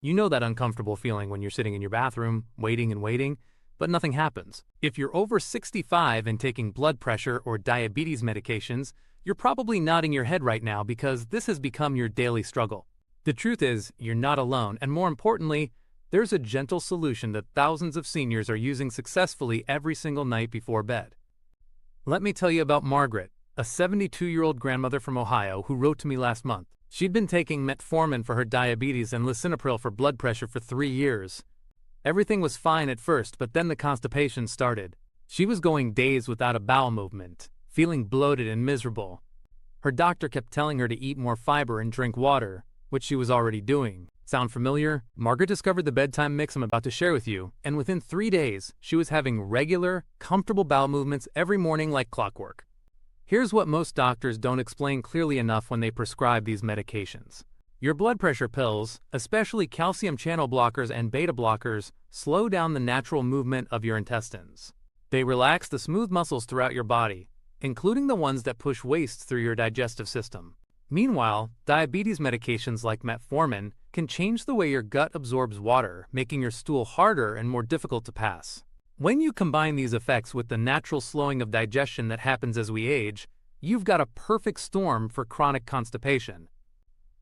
You know that uncomfortable feeling when you're sitting in your bathroom, waiting and waiting, but nothing happens. If you're over 65 and taking blood pressure or diabetes medications, you're probably nodding your head right now because this has become your daily struggle. The truth is, you're not alone, and more importantly, there's a gentle solution that thousands of seniors are using successfully every single night before bed. Let me tell you about Margaret, a 72-year-old grandmother from Ohio who wrote to me last month. She'd been taking metformin for her diabetes and lisinopril for blood pressure for 3 years. Everything was fine at first, but then the constipation started. She was going days without a bowel movement, feeling bloated and miserable. Her doctor kept telling her to eat more fiber and drink water, which she was already doing. Sound familiar? Margaret discovered the bedtime mix I'm about to share with you, and within 3 days, she was having regular, comfortable bowel movements every morning like clockwork. Here's what most doctors don't explain clearly enough when they prescribe these medications. Your blood pressure pills, especially calcium channel blockers and beta blockers, slow down the natural movement of your intestines. They relax the smooth muscles throughout your body, including the ones that push waste through your digestive system. Meanwhile, diabetes medications like metformin can change the way your gut absorbs water, making your stool harder and more difficult to pass. When you combine these effects with the natural slowing of digestion that happens as we age, you've got a perfect storm for chronic constipation.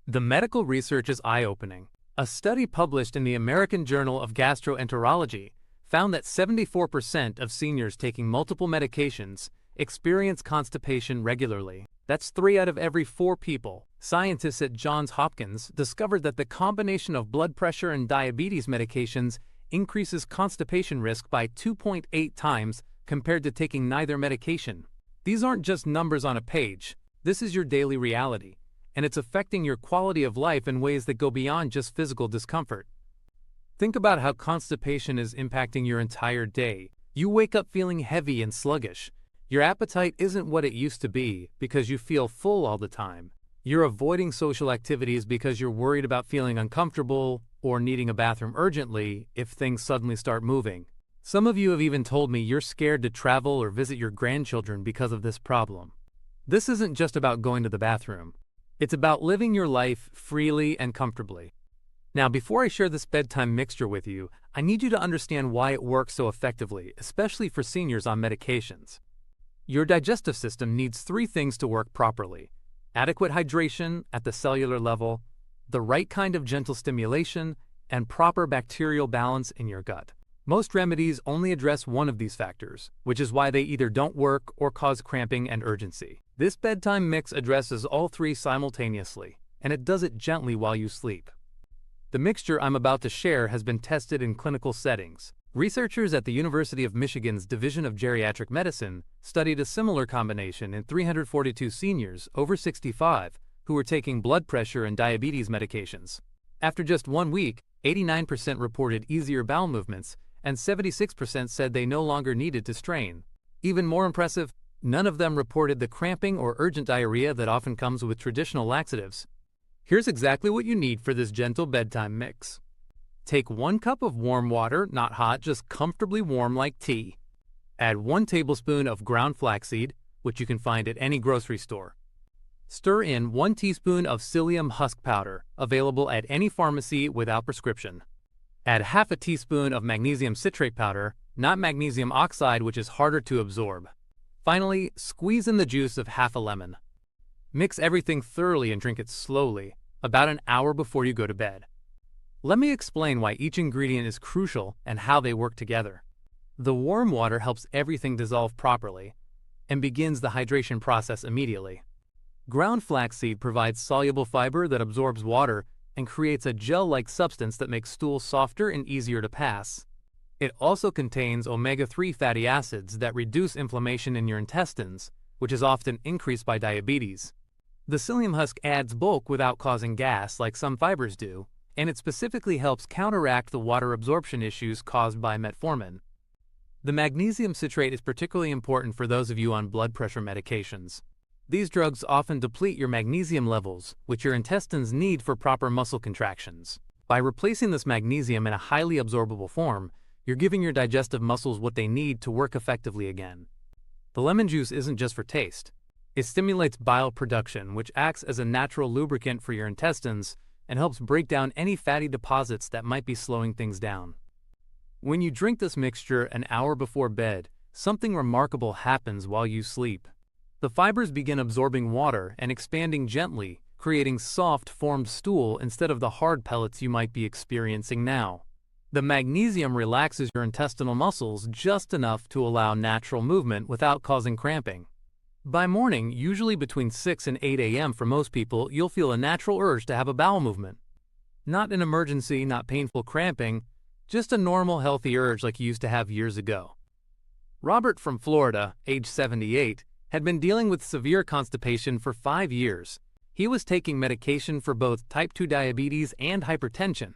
The medical research is eye-opening. A study published in the American Journal of Gastroenterology found that 74% of seniors taking multiple medications experience constipation regularly. That's 3 out of every 4 people. Scientists at Johns Hopkins discovered that the combination of blood pressure and diabetes medications increases constipation risk by 2.8 times compared to taking neither medication. These aren't just numbers on a page. This is your daily reality, and it's affecting your quality of life in ways that go beyond just physical discomfort. Think about how constipation is impacting your entire day. You wake up feeling heavy and sluggish. Your appetite isn't what it used to be because you feel full all the time. You're avoiding social activities because you're worried about feeling uncomfortable or needing a bathroom urgently if things suddenly start moving. Some of you have even told me you're scared to travel or visit your grandchildren because of this problem. This isn't just about going to the bathroom. It's about living your life freely and comfortably. Now, before I share this bedtime mixture with you, I need you to understand why it works so effectively, especially for seniors on medications. Your digestive system needs 3 things to work properly: adequate hydration at the cellular level, the right kind of gentle stimulation, and proper bacterial balance in your gut. Most remedies only address one of these factors, which is why they either don't work or cause cramping and urgency. This bedtime mix addresses all 3 simultaneously, and it does it gently while you sleep. The mixture I'm about to share has been tested in clinical settings. Researchers at the University of Michigan's Division of Geriatric Medicine studied a similar combination in 342 seniors over 65 who were taking blood pressure and diabetes medications. After just 1 week, 89% reported easier bowel movements, and 76% said they no longer needed to strain. Even more impressive, none of them reported the cramping or urgent diarrhea that often comes with traditional laxatives. Here's exactly what you need for this gentle bedtime mix. Take 1 cup of warm water, not hot, just comfortably warm like tea. Add 1 tablespoon of ground flaxseed, which you can find at any grocery store. Stir in 1 teaspoon of Psyllium husk powder, available at any pharmacy without prescription. Add half a teaspoon of magnesium citrate powder, not magnesium oxide, which is harder to absorb. Finally, squeeze in the juice of half a lemon. Mix everything thoroughly and drink it slowly, about an hour before you go to bed. Let me explain why each ingredient is crucial and how they work together. The warm water helps everything dissolve properly and begins the hydration process immediately. Ground flaxseed provides soluble fiber that absorbs water and creates a gel-like substance that makes stool softer and easier to pass. It also contains omega-3 fatty acids that reduce inflammation in your intestines, which is often increased by diabetes. The psyllium husk adds bulk without causing gas like some fibers do, and it specifically helps counteract the water absorption issues caused by metformin. The magnesium citrate is particularly important for those of you on blood pressure medications. These drugs often deplete your magnesium levels, which your intestines need for proper muscle contractions. By replacing this magnesium in a highly absorbable form, you're giving your digestive muscles what they need to work effectively again. The lemon juice isn't just for taste. It stimulates bile production, which acts as a natural lubricant for your intestines, and helps break down any fatty deposits that might be slowing things down. When you drink this mixture an hour before bed, something remarkable happens while you sleep. The fibers begin absorbing water and expanding gently, creating soft, formed stool instead of the hard pellets you might be experiencing now. The magnesium relaxes your intestinal muscles just enough to allow natural movement without causing cramping. By morning, usually between 6 and 8 a.m. for most people, you'll feel a natural urge to have a bowel movement. Not an emergency, not painful cramping, just a normal, healthy urge like you used to have years ago. Robert from Florida, age 78, had been dealing with severe constipation for 5 years. He was taking medication for both type 2 diabetes and hypertension.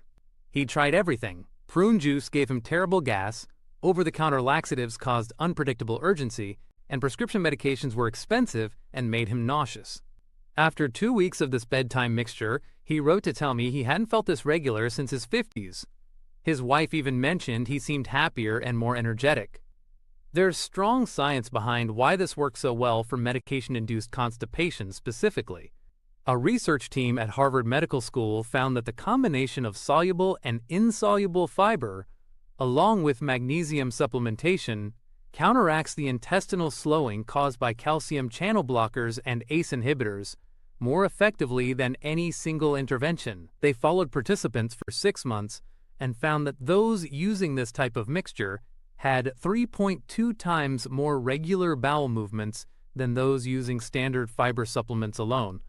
He tried everything. Prune juice gave him terrible gas, over-the-counter laxatives caused unpredictable urgency, and prescription medications were expensive and made him nauseous. After 2 weeks of this bedtime mixture, he wrote to tell me he hadn't felt this regular since his 50s. His wife even mentioned he seemed happier and more energetic. There's strong science behind why this works so well for medication-induced constipation specifically. A research team at Harvard Medical School found that the combination of soluble and insoluble fiber, along with magnesium supplementation, counteracts the intestinal slowing caused by calcium channel blockers and ACE inhibitors more effectively than any single intervention. They followed participants for 6 months and found that those using this type of mixture had 3.2 times more regular bowel movements than those using standard fiber supplements alone.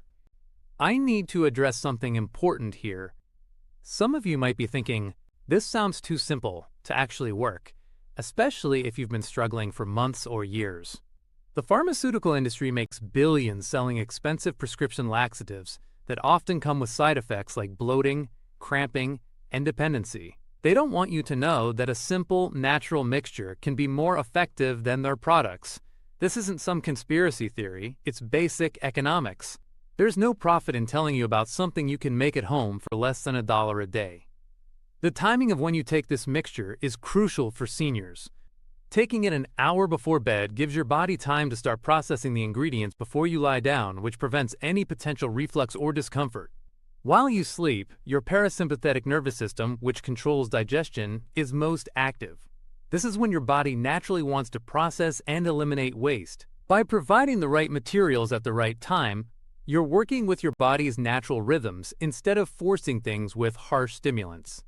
I need to address something important here. Some of you might be thinking, this sounds too simple to actually work, especially if you've been struggling for months or years. The pharmaceutical industry makes billions selling expensive prescription laxatives that often come with side effects like bloating, cramping, and dependency. They don't want you to know that a simple, natural mixture can be more effective than their products. This isn't some conspiracy theory, it's basic economics. There's no profit in telling you about something you can make at home for less than $1 a day. The timing of when you take this mixture is crucial for seniors. Taking it an hour before bed gives your body time to start processing the ingredients before you lie down, which prevents any potential reflux or discomfort. While you sleep, your parasympathetic nervous system, which controls digestion, is most active. This is when your body naturally wants to process and eliminate waste. By providing the right materials at the right time, you're working with your body's natural rhythms instead of forcing things with harsh stimulants.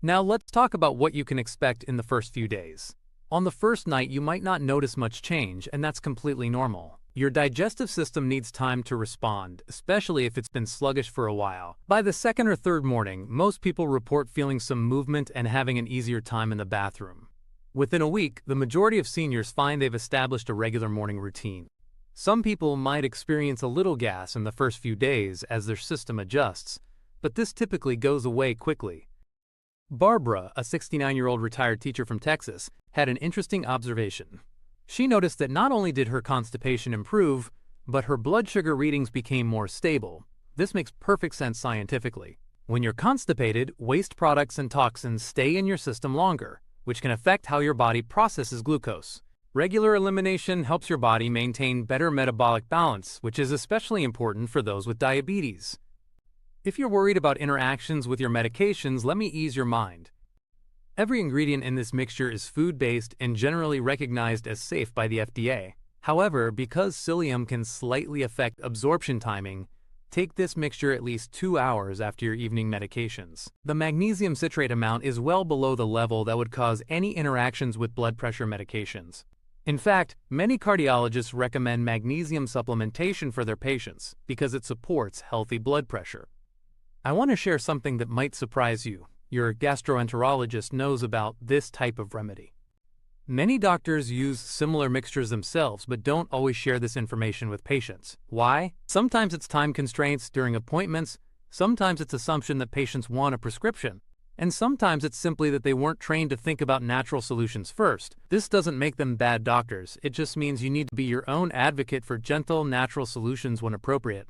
Now let's talk about what you can expect in the first few days. On the first night, you might not notice much change, and that's completely normal. Your digestive system needs time to respond, especially if it's been sluggish for a while. By the second or third morning, most people report feeling some movement and having an easier time in the bathroom. Within a week, the majority of seniors find they've established a regular morning routine. Some people might experience a little gas in the first few days as their system adjusts, but this typically goes away quickly. Barbara, a 69-year-old retired teacher from Texas, had an interesting observation. She noticed that not only did her constipation improve, but her blood sugar readings became more stable. This makes perfect sense scientifically. When you're constipated, waste products and toxins stay in your system longer, which can affect how your body processes glucose. Regular elimination helps your body maintain better metabolic balance, which is especially important for those with diabetes. If you're worried about interactions with your medications, let me ease your mind. Every ingredient in this mixture is food-based and generally recognized as safe by the FDA. However, because psyllium can slightly affect absorption timing, take this mixture at least 2 hours after your evening medications. The magnesium citrate amount is well below the level that would cause any interactions with blood pressure medications. In fact, many cardiologists recommend magnesium supplementation for their patients because it supports healthy blood pressure. I want to share something that might surprise you. Your gastroenterologist knows about this type of remedy. Many doctors use similar mixtures themselves but don't always share this information with patients. Why? Sometimes it's time constraints during appointments, sometimes it's assumption that patients want a prescription, and sometimes it's simply that they weren't trained to think about natural solutions first. This doesn't make them bad doctors, it just means you need to be your own advocate for gentle, natural solutions when appropriate.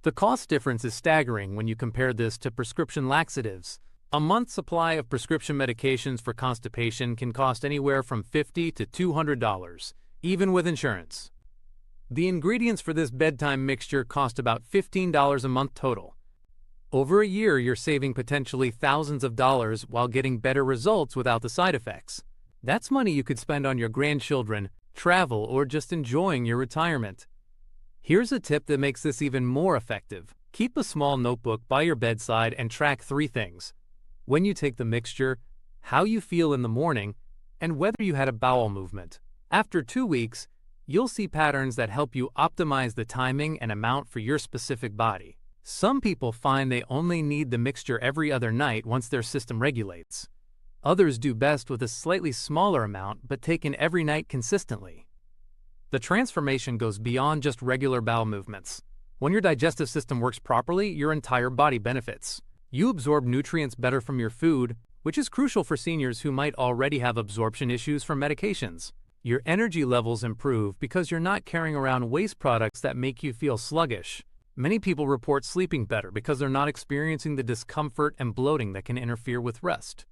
The cost difference is staggering when you compare this to prescription laxatives. A month's supply of prescription medications for constipation can cost anywhere from $50 to $200, even with insurance. The ingredients for this bedtime mixture cost about $15 a month total. Over a year, you're saving potentially thousands of dollars while getting better results without the side effects. That's money you could spend on your grandchildren, travel, or just enjoying your retirement. Here's a tip that makes this even more effective. Keep a small notebook by your bedside and track 3 things: when you take the mixture, how you feel in the morning, and whether you had a bowel movement. After 2 weeks, you'll see patterns that help you optimize the timing and amount for your specific body. Some people find they only need the mixture every other night once their system regulates. Others do best with a slightly smaller amount but taken every night consistently. The transformation goes beyond just regular bowel movements. When your digestive system works properly, your entire body benefits. You absorb nutrients better from your food, which is crucial for seniors who might already have absorption issues from medications. Your energy levels improve because you're not carrying around waste products that make you feel sluggish. Many people report sleeping better because they're not experiencing the discomfort and bloating that can interfere with rest.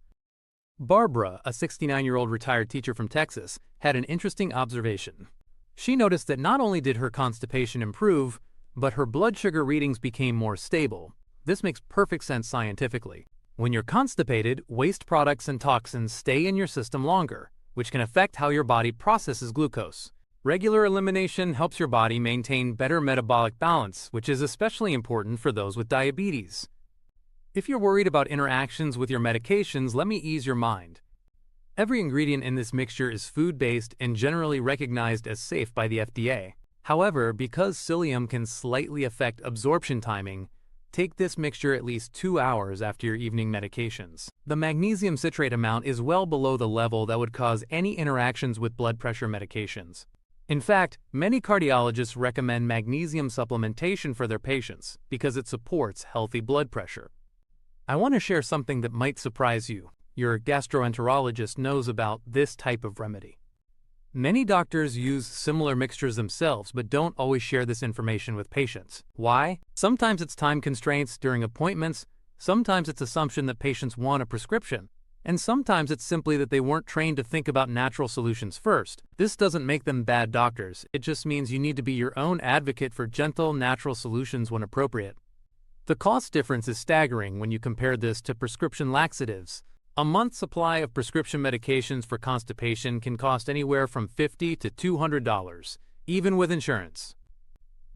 Barbara, a 69-year-old retired teacher from Texas, had an interesting observation. She noticed that not only did her constipation improve, but her blood sugar readings became more stable. This makes perfect sense scientifically. When you're constipated, waste products and toxins stay in your system longer, which can affect how your body processes glucose. Regular elimination helps your body maintain better metabolic balance, which is especially important for those with diabetes. If you're worried about interactions with your medications, let me ease your mind. Every ingredient in this mixture is food-based and generally recognized as safe by the FDA. However, because psyllium can slightly affect absorption timing, take this mixture at least 2 hours after your evening medications. The magnesium citrate amount is well below the level that would cause any interactions with blood pressure medications. In fact, many cardiologists recommend magnesium supplementation for their patients because it supports healthy blood pressure. I want to share something that might surprise you. Your gastroenterologist knows about this type of remedy. Many doctors use similar mixtures themselves but don't always share this information with patients. Why? Sometimes it's time constraints during appointments, sometimes it's assumption that patients want a prescription, and sometimes it's simply that they weren't trained to think about natural solutions first. This doesn't make them bad doctors, it just means you need to be your own advocate for gentle, natural solutions when appropriate. The cost difference is staggering when you compare this to prescription laxatives. A month's supply of prescription medications for constipation can cost anywhere from $50 to $200, even with insurance.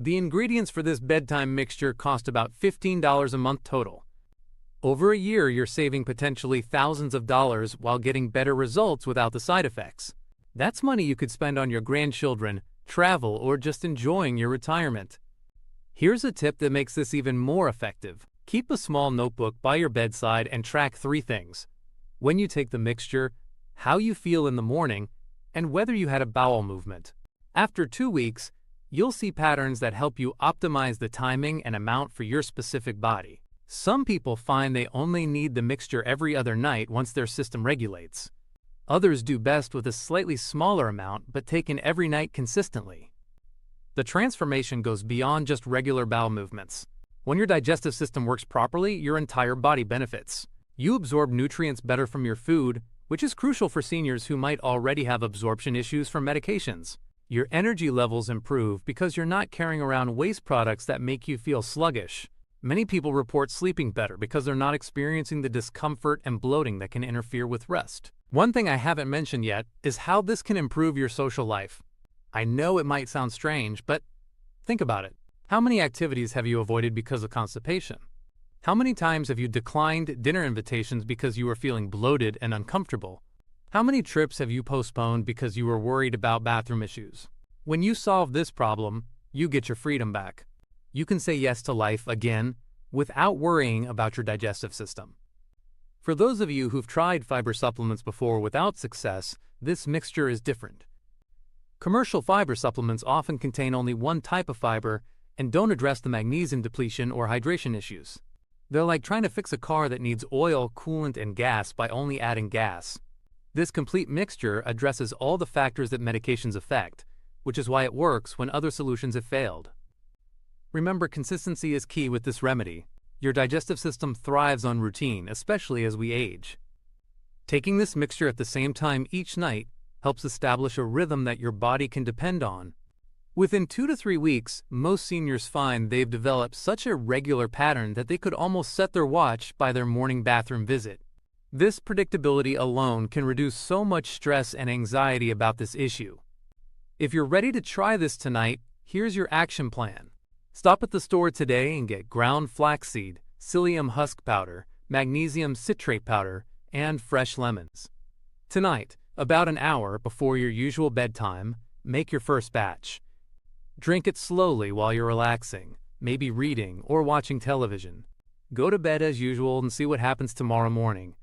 The ingredients for this bedtime mixture cost about $15 a month total. Over a year, you're saving potentially thousands of dollars while getting better results without the side effects. That's money you could spend on your grandchildren, travel, or just enjoying your retirement. Here's a tip that makes this even more effective. Keep a small notebook by your bedside and track 3 things: when you take the mixture, how you feel in the morning, and whether you had a bowel movement. After 2 weeks, you'll see patterns that help you optimize the timing and amount for your specific body. Some people find they only need the mixture every other night once their system regulates. Others do best with a slightly smaller amount but taken every night consistently. The transformation goes beyond just regular bowel movements. When your digestive system works properly, your entire body benefits. You absorb nutrients better from your food, which is crucial for seniors who might already have absorption issues from medications. Your energy levels improve because you're not carrying around waste products that make you feel sluggish. Many people report sleeping better because they're not experiencing the discomfort and bloating that can interfere with rest. One thing I haven't mentioned yet is how this can improve your social life. I know it might sound strange, but think about it. How many activities have you avoided because of constipation? How many times have you declined dinner invitations because you were feeling bloated and uncomfortable? How many trips have you postponed because you were worried about bathroom issues? When you solve this problem, you get your freedom back. You can say yes to life again without worrying about your digestive system. For those of you who've tried fiber supplements before without success, this mixture is different. Commercial fiber supplements often contain only one type of fiber and don't address the magnesium depletion or hydration issues. They're like trying to fix a car that needs oil, coolant, and gas by only adding gas. This complete mixture addresses all the factors that medications affect, which is why it works when other solutions have failed. Remember, consistency is key with this remedy. Your digestive system thrives on routine, especially as we age. Taking this mixture at the same time each night helps establish a rhythm that your body can depend on. Within 2 to 3 weeks, most seniors find they've developed such a regular pattern that they could almost set their watch by their morning bathroom visit. This predictability alone can reduce so much stress and anxiety about this issue. If you're ready to try this tonight, here's your action plan. Stop at the store today and get ground flaxseed, psyllium husk powder, magnesium citrate powder, and fresh lemons. Tonight, about an hour before your usual bedtime, make your first batch. Drink it slowly while you're relaxing, maybe reading or watching television. Go to bed as usual and see what happens tomorrow morning.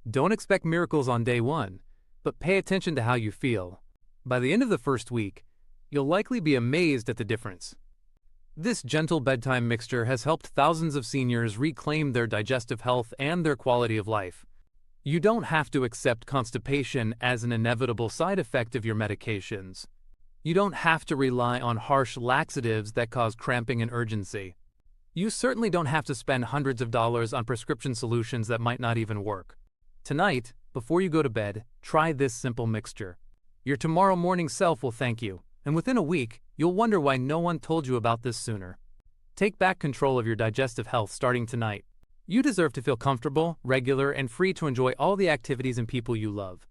Don't expect miracles on day one, but pay attention to how you feel. By the end of the first week, you'll likely be amazed at the difference. This gentle bedtime mixture has helped thousands of seniors reclaim their digestive health and their quality of life. You don't have to accept constipation as an inevitable side effect of your medications. You don't have to rely on harsh laxatives that cause cramping and urgency. You certainly don't have to spend hundreds of dollars on prescription solutions that might not even work. Tonight, before you go to bed, try this simple mixture. Your tomorrow morning self will thank you, and within a week, you'll wonder why no one told you about this sooner. Take back control of your digestive health starting tonight. You deserve to feel comfortable, regular, and free to enjoy all the activities and people you love.